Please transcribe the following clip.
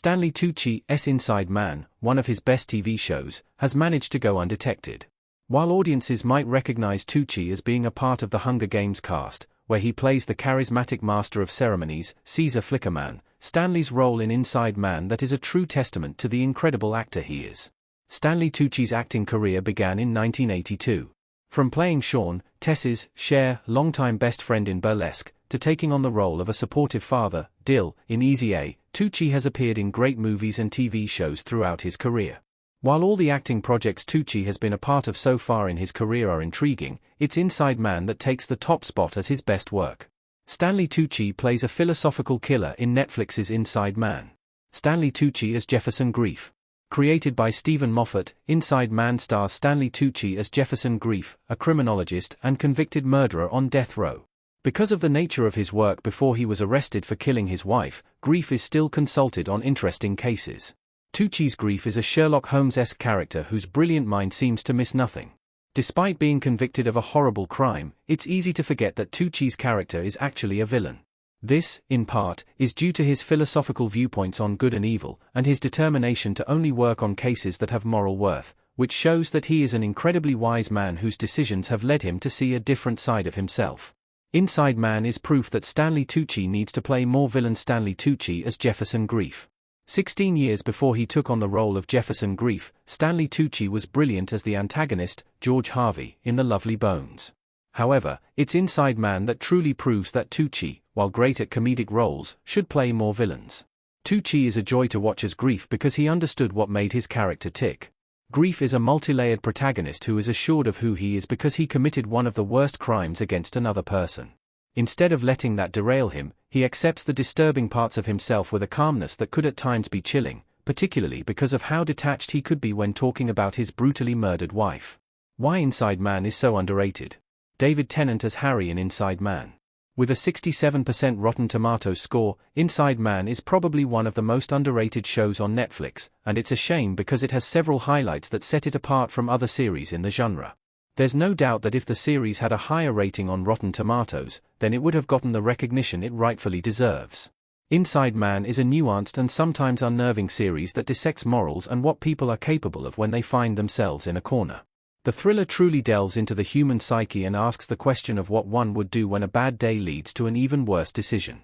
Stanley Tucci's Inside Man, one of his best TV shows, has managed to go undetected. While audiences might recognize Tucci as being a part of the Hunger Games cast, where he plays the charismatic master of ceremonies, Caesar Flickerman, Stanley's role in Inside Man that is a true testament to the incredible actor he is. Stanley Tucci's acting career began in 1982. From playing Sean, Tess's, Cher, longtime best friend in Burlesque, to taking on the role of a supportive father, Dill, in Easy A, Tucci has appeared in great movies and TV shows throughout his career. While all the acting projects Tucci has been a part of so far in his career are intriguing, it's Inside Man that takes the top spot as his best work. Stanley Tucci plays a philosophical killer in Netflix's Inside Man. Stanley Tucci as Jefferson Grief. Created by Stephen Moffat, Inside Man stars Stanley Tucci as Jefferson Grief, a criminologist and convicted murderer on death row. Because of the nature of his work before he was arrested for killing his wife, Grief is still consulted on interesting cases. Tucci's Grief is a Sherlock Holmes-esque character whose brilliant mind seems to miss nothing. Despite being convicted of a horrible crime, it's easy to forget that Tucci's character is actually a villain. This, in part, is due to his philosophical viewpoints on good and evil, and his determination to only work on cases that have moral worth, which shows that he is an incredibly wise man whose decisions have led him to see a different side of himself. Inside Man is proof that Stanley Tucci needs to play more villain Stanley Tucci as Jefferson Grief. 16 years before he took on the role of Jefferson Grief, Stanley Tucci was brilliant as the antagonist, George Harvey, in The Lovely Bones. However, it's Inside Man that truly proves that Tucci, while great at comedic roles, should play more villains. Tucci is a joy to watch as Grief because he understood what made his character tick. Grief is a multi-layered protagonist who is assured of who he is because he committed one of the worst crimes against another person. Instead of letting that derail him, he accepts the disturbing parts of himself with a calmness that could at times be chilling, particularly because of how detached he could be when talking about his brutally murdered wife. Why Inside Man is so underrated. David Tennant as Harry in Inside Man. With a 67% Rotten Tomatoes score, Inside Man is probably one of the most underrated shows on Netflix, and it's a shame because it has several highlights that set it apart from other series in the genre. There's no doubt that if the series had a higher rating on Rotten Tomatoes, then it would have gotten the recognition it rightfully deserves. Inside Man is a nuanced and sometimes unnerving series that dissects morals and what people are capable of when they find themselves in a corner. The thriller truly delves into the human psyche and asks the question of what one would do when a bad day leads to an even worse decision.